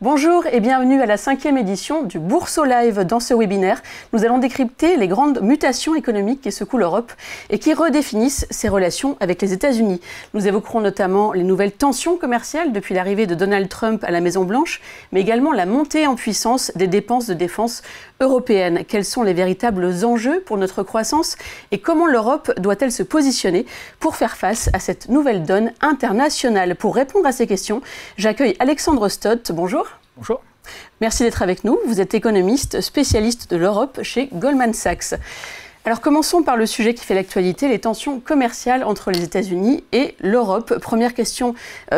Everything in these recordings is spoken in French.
Bonjour et bienvenue à la 5e édition du Bourso Live. Dans ce webinaire, nous allons décrypter les grandes mutations économiques qui secouent l'Europe et qui redéfinissent ses relations avec les États-Unis. Nous évoquerons notamment les nouvelles tensions commerciales depuis l'arrivée de Donald Trump à la Maison-Blanche, mais également la montée en puissance des dépenses de défense européennes. Quels sont les véritables enjeux pour notre croissance et comment l'Europe doit-elle se positionner pour faire face à cette nouvelle donne internationale? Pour répondre à ces questions, j'accueille Alexandre Stott. Bonjour. Bonjour. Merci d'être avec nous. Vous êtes économiste, spécialiste de l'Europe chez Goldman Sachs. Alors commençons par le sujet qui fait l'actualité, les tensions commerciales entre les États-Unis et l'Europe. Première question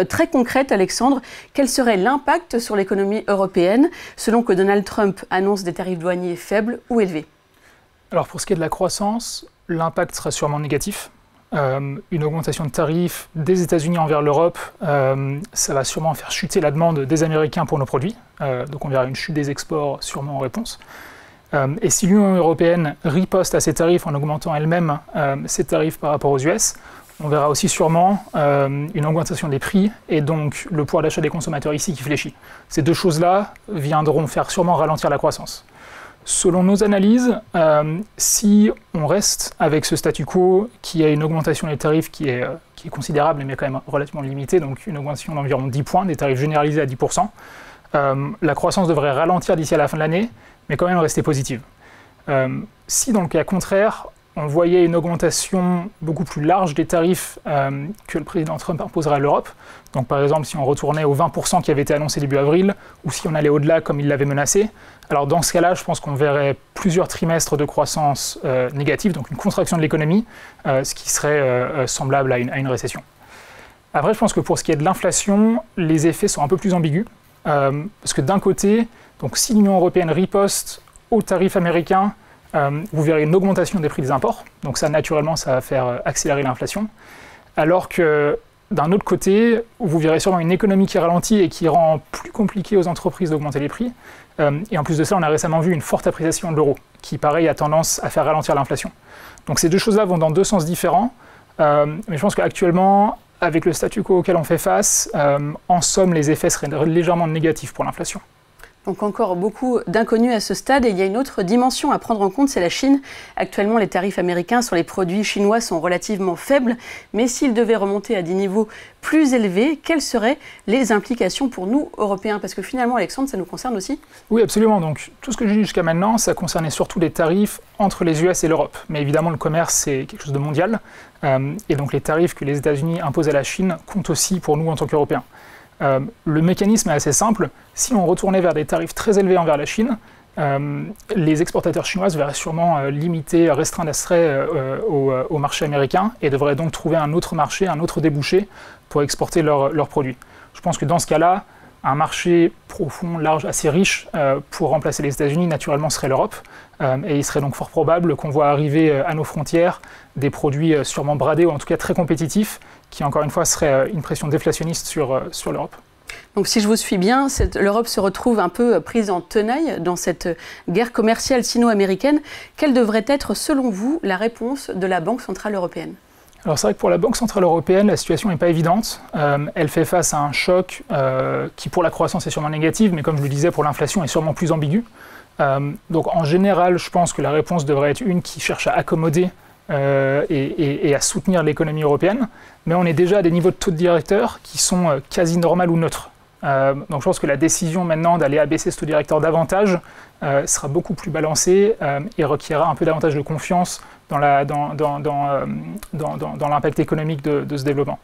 très concrète, Alexandre. Quel serait l'impact sur l'économie européenne selon que Donald Trump annonce des tarifs douaniers faibles ou élevés? Alors pour ce qui est de la croissance, l'impact sera sûrement négatif. Une augmentation de tarifs des États-Unis envers l'Europe, ça va sûrement faire chuter la demande des Américains pour nos produits. Donc on verra une chute des exports sûrement en réponse. Et si l'Union européenne riposte à ces tarifs en augmentant elle-même ses tarifs par rapport aux US, on verra aussi sûrement une augmentation des prix et donc le pouvoir d'achat des consommateurs ici qui fléchit. Ces deux choses-là viendront faire sûrement ralentir la croissance. Selon nos analyses, si on reste avec ce statu quo, qui a une augmentation des tarifs qui est considérable, mais quand même relativement limitée, donc une augmentation d'environ 10 points, des tarifs généralisés à 10%, la croissance devrait ralentir d'ici à la fin de l'année, mais quand même rester positive. Si dans le cas contraire, on voyait une augmentation beaucoup plus large des tarifs que le président Trump imposerait à l'Europe, donc par exemple si on retournait aux 20% qui avait été annoncé début avril, ou si on allait au-delà comme il l'avait menacé, alors dans ce cas-là, je pense qu'on verrait plusieurs trimestres de croissance négative, donc une contraction de l'économie, ce qui serait semblable à une récession. Après, je pense que pour ce qui est de l'inflation, les effets sont un peu plus ambigus, parce que d'un côté, donc si l'Union européenne riposte aux tarifs américains, vous verrez une augmentation des prix des imports, donc ça naturellement ça va faire accélérer l'inflation, alors que d'un autre côté, vous verrez sûrement une économie qui ralentit et qui rend plus compliqué aux entreprises d'augmenter les prix, et en plus de ça on a récemment vu une forte appréciation de l'euro, qui pareil a tendance à faire ralentir l'inflation. Donc ces deux choses-là vont dans deux sens différents, mais je pense qu'actuellement, avec le statu quo auquel on fait face, en somme les effets seraient légèrement négatifs pour l'inflation. Donc encore beaucoup d'inconnus à ce stade et il y a une autre dimension à prendre en compte, c'est la Chine. Actuellement, les tarifs américains sur les produits chinois sont relativement faibles, mais s'ils devaient remonter à des niveaux plus élevés, quelles seraient les implications pour nous, Européens? Parce que finalement, Alexandre, ça nous concerne aussi? Oui, absolument. Donc tout ce que j'ai dit jusqu'à maintenant, ça concernait surtout les tarifs entre les US et l'Europe. Mais évidemment, le commerce, c'est quelque chose de mondial. Et donc les tarifs que les États-Unis imposent à la Chine comptent aussi pour nous en tant qu'Européens. Le mécanisme est assez simple. Si on retournait vers des tarifs très élevés envers la Chine, les exportateurs chinois se verraient sûrement restreindre au marché américain et devraient donc trouver un autre marché, un autre débouché pour exporter leurs produits. Je pense que dans ce cas-là, un marché profond, large, assez riche pour remplacer les États-Unis, naturellement, serait l'Europe. Et il serait donc fort probable qu'on voit arriver à nos frontières des produits sûrement bradés ou en tout cas très compétitifs, qui encore une fois serait une pression déflationniste sur l'Europe. Donc si je vous suis bien, l'Europe se retrouve un peu prise en tenaille dans cette guerre commerciale sino-américaine. Quelle devrait être, selon vous, la réponse de la Banque centrale européenne ? Alors c'est vrai que pour la Banque centrale européenne, la situation n'est pas évidente. Elle fait face à un choc qui pour la croissance est sûrement négatif, mais comme je le disais, pour l'inflation est sûrement plus ambigu. Donc en général, je pense que la réponse devrait être une qui cherche à accommoder et à soutenir l'économie européenne, mais on est déjà à des niveaux de taux de directeur qui sont quasi normaux ou neutres. Donc je pense que la décision maintenant d'aller abaisser ce taux directeur davantage sera beaucoup plus balancée et requerra un peu davantage de confiance dans l'impact économique de ce développement.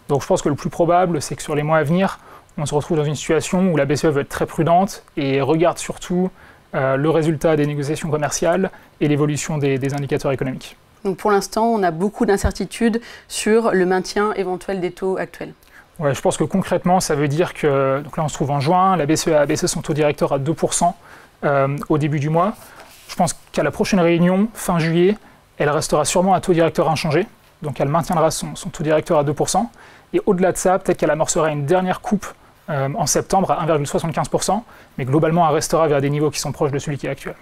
Donc je pense que le plus probable, c'est que sur les mois à venir, on se retrouve dans une situation où la BCE veut être très prudente et regarde surtout le résultat des négociations commerciales et l'évolution des indicateurs économiques. Donc pour l'instant, on a beaucoup d'incertitudes sur le maintien éventuel des taux actuels. Ouais, je pense que concrètement, ça veut dire que, donc là on se trouve en juin, la BCE a abaissé son taux directeur à 2% au début du mois. Je pense qu'à la prochaine réunion, fin juillet, elle restera sûrement à taux directeur inchangé, donc elle maintiendra son taux directeur à 2%. Et au-delà de ça, peut-être qu'elle amorcera une dernière coupe en septembre à 1,75%, mais globalement elle restera vers des niveaux qui sont proches de celui qui est actuel.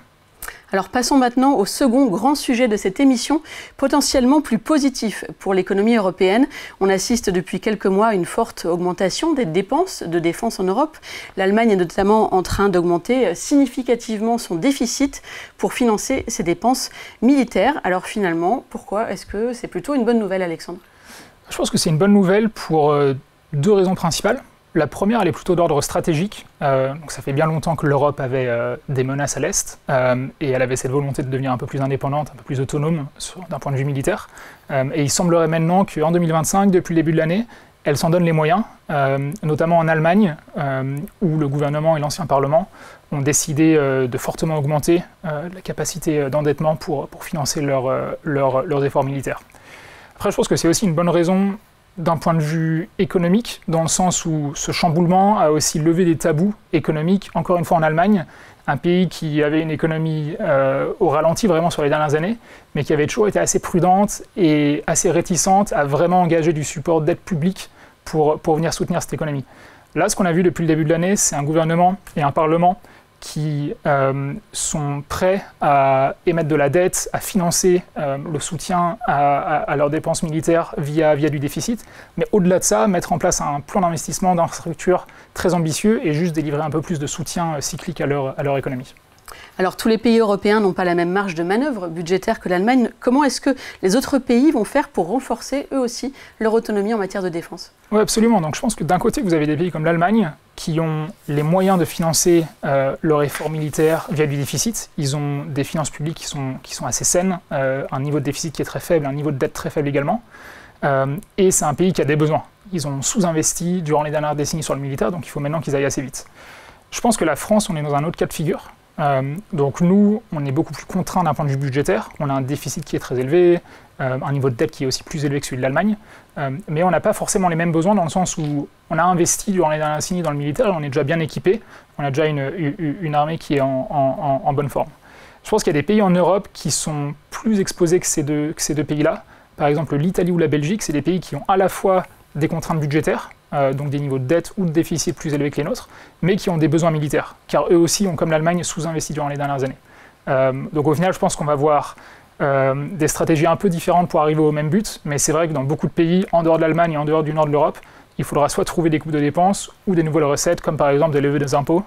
Alors passons maintenant au second grand sujet de cette émission, potentiellement plus positif pour l'économie européenne. On assiste depuis quelques mois à une forte augmentation des dépenses de défense en Europe. L'Allemagne est notamment en train d'augmenter significativement son déficit pour financer ses dépenses militaires. Alors finalement, pourquoi est-ce que c'est plutôt une bonne nouvelle, Alexandre? Je pense que c'est une bonne nouvelle pour deux raisons principales. La première, elle est plutôt d'ordre stratégique. Donc ça fait bien longtemps que l'Europe avait des menaces à l'Est et elle avait cette volonté de devenir un peu plus indépendante, un peu plus autonome d'un point de vue militaire. Et il semblerait maintenant qu'en 2025, depuis le début de l'année, elle s'en donne les moyens, notamment en Allemagne, où le gouvernement et l'ancien Parlement ont décidé de fortement augmenter la capacité d'endettement pour financer leurs efforts militaires. Après, je pense que c'est aussi une bonne raison d'un point de vue économique, dans le sens où ce chamboulement a aussi levé des tabous économiques, encore une fois en Allemagne, un pays qui avait une économie au ralenti vraiment sur les dernières années, mais qui avait toujours été assez prudente et assez réticente à vraiment engager du support d'aide publique pour venir soutenir cette économie. Là, ce qu'on a vu depuis le début de l'année, c'est un gouvernement et un parlement qui sont prêts à émettre de la dette, à financer le soutien à leurs dépenses militaires via du déficit, mais au-delà de ça, mettre en place un plan d'investissement d'infrastructures très ambitieux et juste délivrer un peu plus de soutien cyclique à leur économie. Alors tous les pays européens n'ont pas la même marge de manœuvre budgétaire que l'Allemagne. Comment est-ce que les autres pays vont faire pour renforcer eux aussi leur autonomie en matière de défense? Oui, absolument. Donc je pense que d'un côté, vous avez des pays comme l'Allemagne qui ont les moyens de financer leur effort militaire via du déficit. Ils ont des finances publiques qui sont assez saines, un niveau de déficit qui est très faible, un niveau de dette très faible également. Et c'est un pays qui a des besoins. Ils ont sous-investi durant les dernières décennies sur le militaire, donc il faut maintenant qu'ils aillent assez vite. Je pense que la France, on est dans un autre cas de figure. Donc nous, on est beaucoup plus contraints d'un point de vue budgétaire. On a un déficit qui est très élevé, un niveau de dette qui est aussi plus élevé que celui de l'Allemagne. Mais on n'a pas forcément les mêmes besoins dans le sens où on a investi durant les dernières décennies dans le militaire et on est déjà bien équipé. On a déjà une armée qui est en bonne forme. Je pense qu'il y a des pays en Europe qui sont plus exposés que ces deux pays-là. Par exemple, l'Italie ou la Belgique, c'est des pays qui ont à la fois des contraintes budgétaires, donc des niveaux de dette ou de déficit plus élevés que les nôtres, mais qui ont des besoins militaires, car eux aussi ont, comme l'Allemagne, sous-investi durant les dernières années. Donc au final, je pense qu'on va voir des stratégies un peu différentes pour arriver au même but, mais c'est vrai que dans beaucoup de pays, en dehors de l'Allemagne et en dehors du nord de l'Europe, il faudra soit trouver des coupes de dépenses ou des nouvelles recettes, comme par exemple des levées des impôts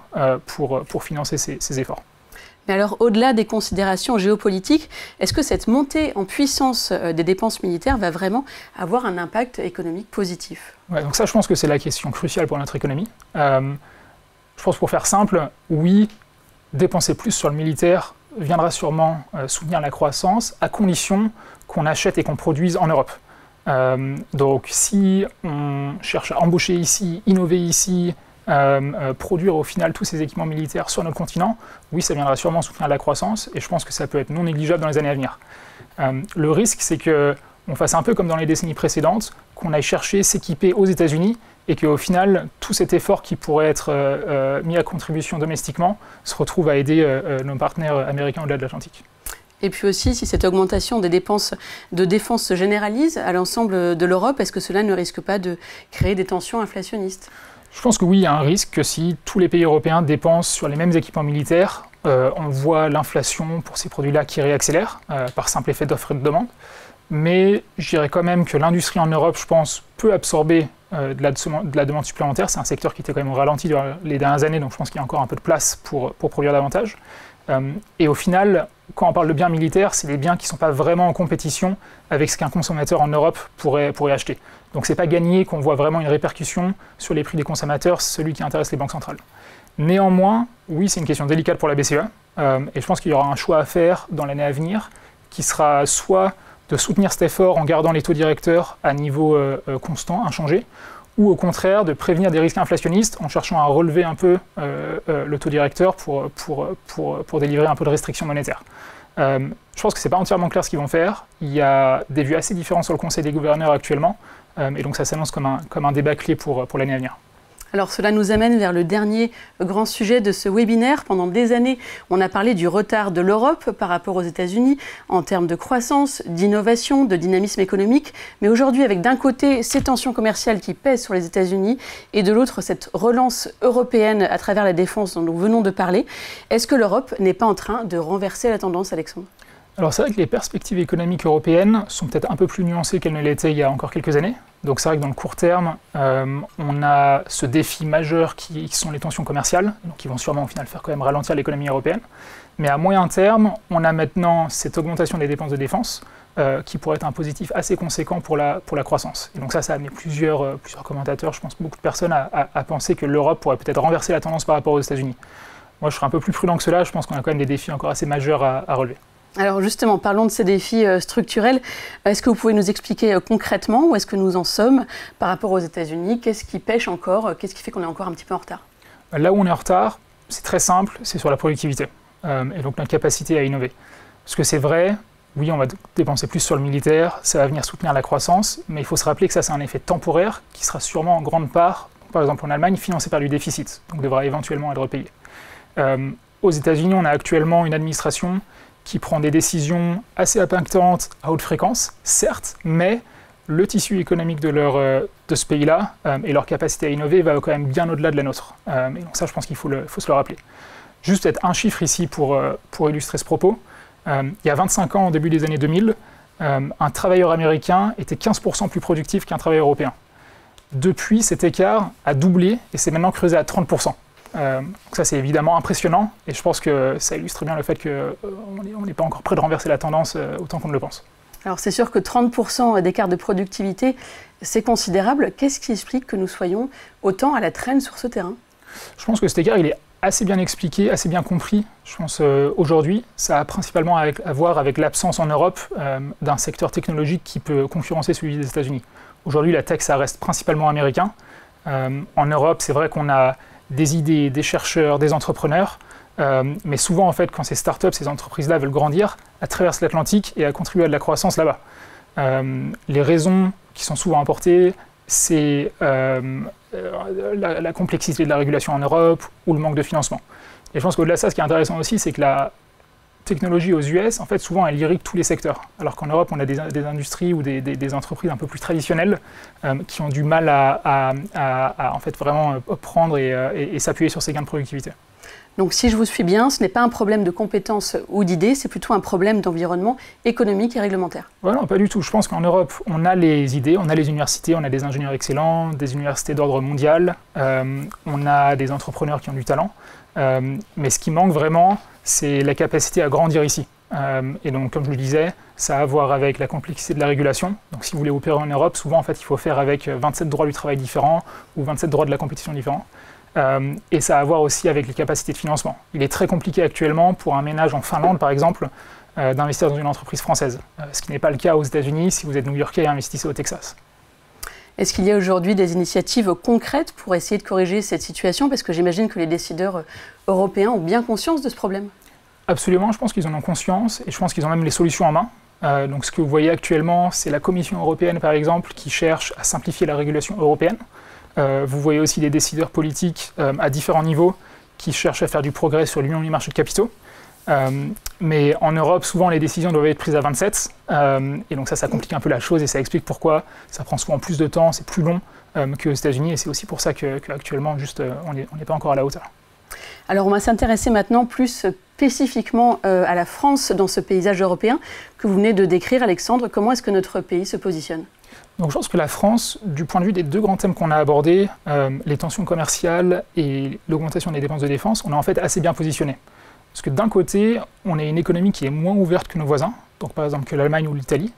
pour financer ces efforts. Mais alors, au-delà des considérations géopolitiques, est-ce que cette montée en puissance des dépenses militaires va vraiment avoir un impact économique positif? Ouais, donc ça, je pense que c'est la question cruciale pour notre économie. Je pense, pour faire simple, oui, dépenser plus sur le militaire viendra sûrement soutenir la croissance, à condition qu'on achète et qu'on produise en Europe. Donc si on cherche à embaucher ici, innover ici, produire au final tous ces équipements militaires sur notre continent, oui, ça viendra sûrement soutenir la croissance et je pense que ça peut être non négligeable dans les années à venir. Le risque, c'est qu'on fasse un peu comme dans les décennies précédentes, qu'on aille chercher, s'équiper aux États-Unis et qu'au final, tout cet effort qui pourrait être mis à contribution domestiquement se retrouve à aider nos partenaires américains au-delà de l'Atlantique. Et puis aussi, si cette augmentation des dépenses de défense se généralise à l'ensemble de l'Europe, est-ce que cela ne risque pas de créer des tensions inflationnistes? Je pense que oui, il y a un risque que si tous les pays européens dépensent sur les mêmes équipements militaires, on voit l'inflation pour ces produits-là qui réaccélère par simple effet d'offre et de demande. Mais je dirais quand même que l'industrie en Europe, je pense, peut absorber de la demande supplémentaire. C'est un secteur qui était quand même au ralenti durant les dernières années, donc je pense qu'il y a encore un peu de place pour produire davantage. Et au final, quand on parle de biens militaires, c'est des biens qui ne sont pas vraiment en compétition avec ce qu'un consommateur en Europe pourrait acheter. Donc ce n'est pas gagné qu'on voit vraiment une répercussion sur les prix des consommateurs, celui qui intéresse les banques centrales. Néanmoins, oui, c'est une question délicate pour la BCE, et je pense qu'il y aura un choix à faire dans l'année à venir, qui sera soit de soutenir cet effort en gardant les taux directeurs à niveau constant, inchangé, ou au contraire de prévenir des risques inflationnistes en cherchant à relever un peu le taux directeur pour délivrer un peu de restrictions monétaires. Je pense que ce n'est pas entièrement clair ce qu'ils vont faire. Il y a des vues assez différentes sur le Conseil des gouverneurs actuellement, et donc ça s'annonce comme un débat clé pour l'année à venir. Alors cela nous amène vers le dernier grand sujet de ce webinaire. Pendant des années, on a parlé du retard de l'Europe par rapport aux États-Unis en termes de croissance, d'innovation, de dynamisme économique. Mais aujourd'hui, avec d'un côté ces tensions commerciales qui pèsent sur les États-Unis et de l'autre cette relance européenne à travers la défense dont nous venons de parler, est-ce que l'Europe n'est pas en train de renverser la tendance, Alexandre ? Alors c'est vrai que les perspectives économiques européennes sont peut-être un peu plus nuancées qu'elles ne l'étaient il y a encore quelques années. Donc c'est vrai que dans le court terme, on a ce défi majeur qui sont les tensions commerciales, donc qui vont sûrement au final faire quand même ralentir l'économie européenne. Mais à moyen terme, on a maintenant cette augmentation des dépenses de défense qui pourrait être un positif assez conséquent pour la croissance. Et donc ça a amené plusieurs commentateurs, je pense beaucoup de personnes, à penser que l'Europe pourrait peut-être renverser la tendance par rapport aux États-Unis. Moi je serais un peu plus prudent que cela, je pense qu'on a quand même des défis encore assez majeurs à relever. Alors justement, parlons de ces défis structurels. Est-ce que vous pouvez nous expliquer concrètement où est-ce que nous en sommes par rapport aux États-Unis? Qu'est-ce qui pêche encore? Qu'est-ce qui fait qu'on est encore un petit peu en retard? Là où on est en retard, c'est très simple, c'est sur la productivité et donc notre capacité à innover. Parce que c'est vrai, oui, on va dépenser plus sur le militaire, ça va venir soutenir la croissance, mais il faut se rappeler que ça c'est un effet temporaire qui sera sûrement en grande part, par exemple en Allemagne, financé par du déficit, donc devra éventuellement être repayé. Aux États-Unis, on a actuellement une administration qui prend des décisions assez impactantes à haute fréquence, certes, mais le tissu économique de ce pays-là et leur capacité à innover va quand même bien au-delà de la nôtre. Et donc ça, je pense qu'il faut se le rappeler. Juste peut-être un chiffre ici pour illustrer ce propos. Il y a 25 ans, au début des années 2000, un travailleur américain était 15% plus productif qu'un travailleur européen. Depuis, cet écart a doublé et c'est maintenant creusé à 30%. Ça c'est évidemment impressionnant et je pense que ça illustre bien le fait qu'on n'est pas encore prêt de renverser la tendance autant qu'on ne le pense. Alors c'est sûr que 30% d'écart de productivité, c'est considérable. Qu'est-ce qui explique que nous soyons autant à la traîne sur ce terrain? Je pense que cet écart il est assez bien expliqué, assez bien compris. Je pense aujourd'hui, ça a principalement à voir avec l'absence en Europe d'un secteur technologique qui peut concurrencer celui des États-Unis. Aujourd'hui la tech ça reste principalement américain. En Europe c'est vrai qu'on a des idées, des chercheurs, des entrepreneurs, mais souvent en fait quand ces startups, ces entreprises-là veulent grandir, elles traversent l'Atlantique et elles contribuent à de la croissance là-bas. Les raisons qui sont souvent apportées, c'est la complexité de la régulation en Europe ou le manque de financement. Et je pense qu'au-delà de ça, ce qui est intéressant aussi, c'est que la technologie aux US, en fait, souvent, elle irrigue tous les secteurs. Alors qu'en Europe, on a des industries ou des entreprises un peu plus traditionnelles qui ont du mal à en fait, vraiment prendre et s'appuyer sur ces gains de productivité. Donc si je vous suis bien, ce n'est pas un problème de compétences ou d'idées, c'est plutôt un problème d'environnement économique et réglementaire. Ouais, non, pas du tout. Je pense qu'en Europe, on a les idées, on a les universités, on a des ingénieurs excellents, des universités d'ordre mondial, on a des entrepreneurs qui ont du talent. Mais ce qui manque vraiment, c'est la capacité à grandir ici. Et donc, comme je le disais, ça a à voir avec la complexité de la régulation. Donc, si vous voulez opérer en Europe, souvent, en fait, il faut faire avec 27 droits du travail différents ou 27 droits de la compétition différents. Et ça a à voir aussi avec les capacités de financement. Il est très compliqué actuellement pour un ménage en Finlande, par exemple, d'investir dans une entreprise française. Ce qui n'est pas le cas aux États-Unis si vous êtes new-yorkais et investissez au Texas. Est-ce qu'il y a aujourd'hui des initiatives concrètes pour essayer de corriger cette situation? Parce que j'imagine que les décideurs européens ont bien conscience de ce problème. Absolument, je pense qu'ils en ont conscience et je pense qu'ils ont même les solutions en main. Donc ce que vous voyez actuellement, c'est la Commission européenne, par exemple, qui cherche à simplifier la régulation européenne. Vous voyez aussi des décideurs politiques à différents niveaux qui cherchent à faire du progrès sur l'union du marché de capitaux. Mais en Europe, souvent, les décisions doivent être prises à 27. Et donc ça complique un peu la chose et ça explique pourquoi ça prend souvent plus de temps, c'est plus long qu'aux États-Unis. Et c'est aussi pour ça qu'actuellement, on n'est pas encore à la hauteur. Alors on va s'intéresser maintenant plus spécifiquement à la France dans ce paysage européen que vous venez de décrire, Alexandre. Comment est-ce que notre pays se positionne ? Donc je pense que la France, du point de vue des deux grands thèmes qu'on a abordés, les tensions commerciales et l'augmentation des dépenses de défense, on est en fait assez bien positionné. Parce que d'un côté, on a une économie qui est moins ouverte que nos voisins, donc par exemple que l'Allemagne ou l'Italie,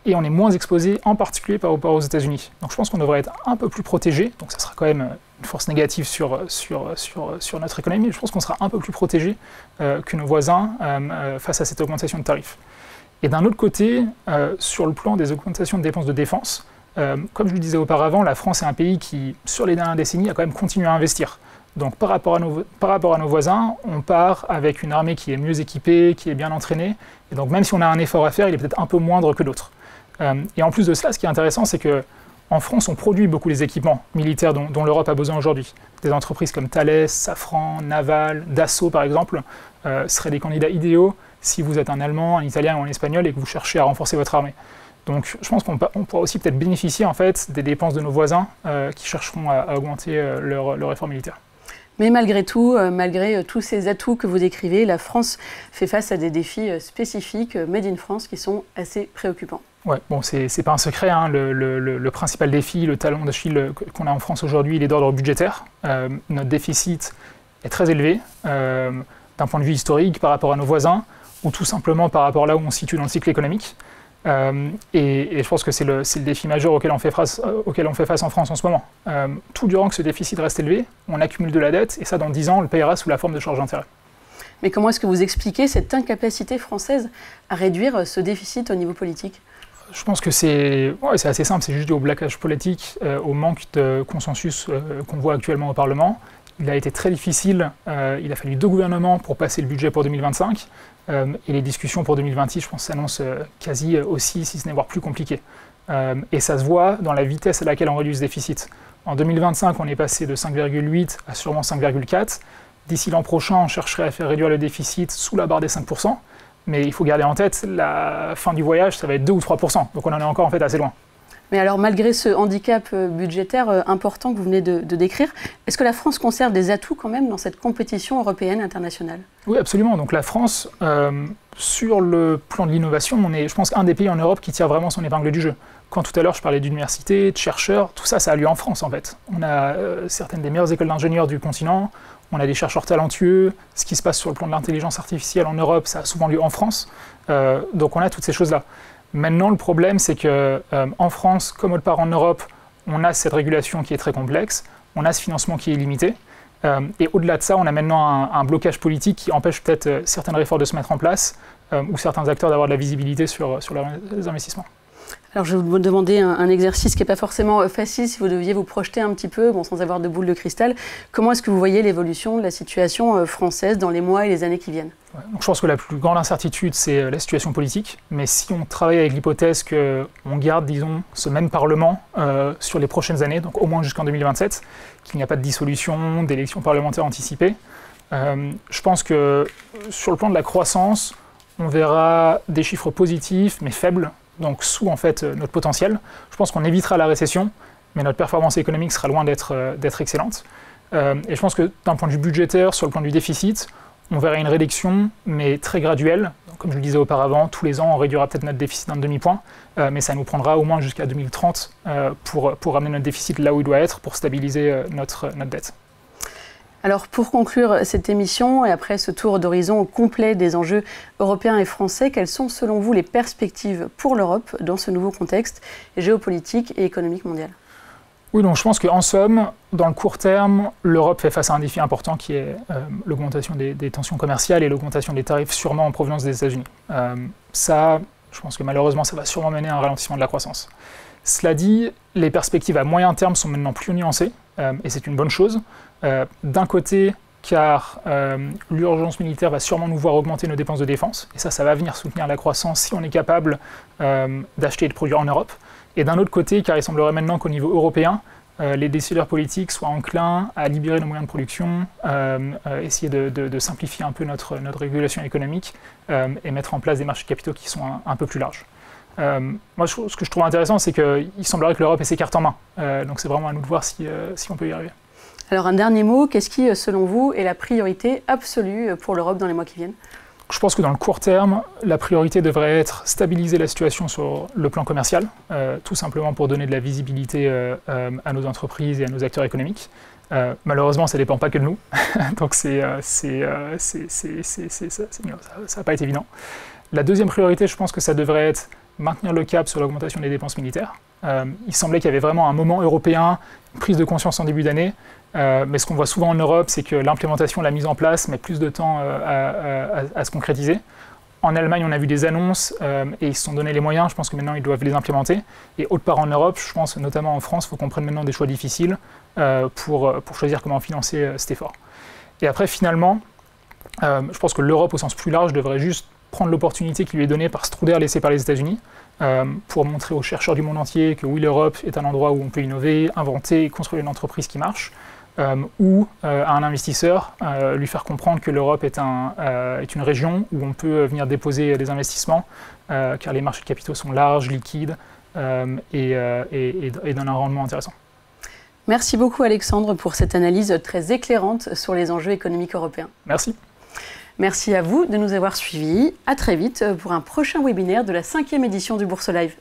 et on est moins exposé en particulier par rapport aux États-Unis. Donc je pense qu'on devrait être un peu plus protégé, donc ça sera quand même une force négative sur notre économie, mais je pense qu'on sera un peu plus protégé que nos voisins face à cette augmentation de tarifs. Et d'un autre côté, sur le plan des augmentations de dépenses de défense, comme je le disais auparavant, la France est un pays qui, sur les dernières décennies, a quand même continué à investir. Donc par rapport à nos voisins, on part avec une armée qui est mieux équipée, qui est bien entraînée, et donc même si on a un effort à faire, il est peut-être un peu moindre que d'autres. Et en plus de cela, ce qui est intéressant, c'est que En France, on produit beaucoup les équipements militaires dont l'Europe a besoin aujourd'hui. Des entreprises comme Thales, Safran, Naval, Dassault par exemple, seraient des candidats idéaux si vous êtes un Allemand, un Italien ou un Espagnol et que vous cherchez à renforcer votre armée. Donc je pense qu'on pourra aussi peut-être bénéficier en fait, des dépenses de nos voisins qui chercheront à augmenter leur effort militaire. Mais malgré tout, malgré tous ces atouts que vous décrivez, la France fait face à des défis spécifiques, made in France, qui sont assez préoccupants. Ouais, bon, c'est pas un secret, hein, le principal défi, le talon d'Achille qu'on a en France aujourd'hui, il est d'ordre budgétaire. Notre déficit est très élevé d'un point de vue historique par rapport à nos voisins, ou tout simplement par rapport à là où on se situe dans le cycle économique. Et je pense que c'est le défi majeur auquel on fait face en France en ce moment. Tout durant que ce déficit reste élevé, on accumule de la dette, et ça dans 10 ans, on le payera sous la forme de charges d'intérêt. Mais comment est-ce que vous expliquez cette incapacité française à réduire ce déficit au niveau politique ? Je pense que c'est assez simple, c'est juste dû au blocage politique, au manque de consensus qu'on voit actuellement au Parlement. Il a été très difficile, il a fallu 2 gouvernements pour passer le budget pour 2025, et les discussions pour 2026, je pense, s'annoncent quasi aussi, si ce n'est voire plus compliquées. Et ça se voit dans la vitesse à laquelle on réduit ce déficit. En 2025, on est passé de 5,8 à sûrement 5,4. D'ici l'an prochain, on chercherait à faire réduire le déficit sous la barre des 5%. Mais il faut garder en tête, la fin du voyage, ça va être 2 ou 3%. Donc on en est encore en fait assez loin. Mais alors, malgré ce handicap budgétaire important que vous venez de décrire, est-ce que la France conserve des atouts quand même dans cette compétition européenne internationale ? Oui, absolument. Donc la France, sur le plan de l'innovation, on est, je pense, un des pays en Europe qui tire vraiment son épingle du jeu. Quand tout à l'heure je parlais d'universités, de chercheurs, tout ça, ça a lieu en France en fait. On a certaines des meilleures écoles d'ingénieurs du continent, on a des chercheurs talentueux, ce qui se passe sur le plan de l'intelligence artificielle en Europe, ça a souvent lieu en France. Donc on a toutes ces choses-là. Maintenant, le problème, c'est qu'en France, comme autre part en Europe, on a cette régulation qui est très complexe, on a ce financement qui est limité, et au-delà de ça, on a maintenant un blocage politique qui empêche peut-être certaines réformes de se mettre en place, ou certains acteurs d'avoir de la visibilité sur leurs investissements. Alors je vais vous demander un exercice qui n'est pas forcément facile, si vous deviez vous projeter un petit peu, bon, sans avoir de boule de cristal. Comment est-ce que vous voyez l'évolution de la situation française dans les mois et les années qui viennent ? Donc je pense que la plus grande incertitude, c'est la situation politique. Mais si on travaille avec l'hypothèse qu'on garde, disons, ce même Parlement sur les prochaines années, donc au moins jusqu'en 2027, qu'il n'y a pas de dissolution, d'élections parlementaires anticipées, je pense que sur le plan de la croissance, on verra des chiffres positifs, mais faibles, donc sous en fait notre potentiel. Je pense qu'on évitera la récession, mais notre performance économique sera loin d'être excellente. Et je pense que d'un point de vue budgétaire, sur le plan du déficit, on verra une réduction, mais très graduelle. Donc, comme je le disais auparavant, tous les ans, on réduira peut-être notre déficit d'un demi-point, mais ça nous prendra au moins jusqu'à 2030 pour ramener notre déficit là où il doit être, pour stabiliser notre dette. Alors pour conclure cette émission et après ce tour d'horizon complet des enjeux européens et français, quelles sont selon vous les perspectives pour l'Europe dans ce nouveau contexte géopolitique et économique mondial ? Oui, donc je pense qu'en somme, dans le court terme, l'Europe fait face à un défi important qui est l'augmentation des tensions commerciales et l'augmentation des tarifs sûrement en provenance des États-Unis. Ça, je pense que malheureusement, ça va sûrement mener à un ralentissement de la croissance. Cela dit, les perspectives à moyen terme sont maintenant plus nuancées, et c'est une bonne chose. D'un côté, car l'urgence militaire va sûrement nous voir augmenter nos dépenses de défense, et ça va venir soutenir la croissance si on est capable d'acheter et de produire en Europe. Et d'un autre côté, car il semblerait maintenant qu'au niveau européen, les décideurs politiques soient enclins à libérer nos moyens de production, essayer de simplifier un peu notre régulation économique et mettre en place des marchés de capitaux qui sont un peu plus larges. Moi, ce que je trouve intéressant, c'est qu'il semblerait que l'Europe ait ses cartes en main. Donc c'est vraiment à nous de voir si on peut y arriver. Alors un dernier mot, qu'est-ce qui, selon vous, est la priorité absolue pour l'Europe dans les mois qui viennent ? Je pense que dans le court terme, la priorité devrait être stabiliser la situation sur le plan commercial, tout simplement pour donner de la visibilité à nos entreprises et à nos acteurs économiques. Malheureusement, ça ne dépend pas que de nous, donc ça va pas être évident. La deuxième priorité, je pense que ça devrait être maintenir le cap sur l'augmentation des dépenses militaires. Il semblait qu'il y avait vraiment un moment européen, une prise de conscience en début d'année, mais ce qu'on voit souvent en Europe, c'est que l'implémentation, la mise en place met plus de temps à se concrétiser. En Allemagne, on a vu des annonces et ils se sont donné les moyens. Je pense que maintenant, ils doivent les implémenter. Et autre part en Europe, je pense notamment en France, il faut qu'on prenne maintenant des choix difficiles pour choisir comment financer cet effort. Et après, finalement, je pense que l'Europe, au sens plus large, devrait juste prendre l'opportunité qui lui est donnée par Struder laissé par les États-Unis, pour montrer aux chercheurs du monde entier que oui, l'Europe est un endroit où on peut innover, inventer et construire une entreprise qui marche, ou à un investisseur, lui faire comprendre que l'Europe est une région où on peut venir déposer des investissements, car les marchés de capitaux sont larges, liquides et donnent un rendement intéressant. Merci beaucoup Alexandre pour cette analyse très éclairante sur les enjeux économiques européens. Merci. Merci à vous de nous avoir suivis. À très vite pour un prochain webinaire de la 5e édition du Bourse Live.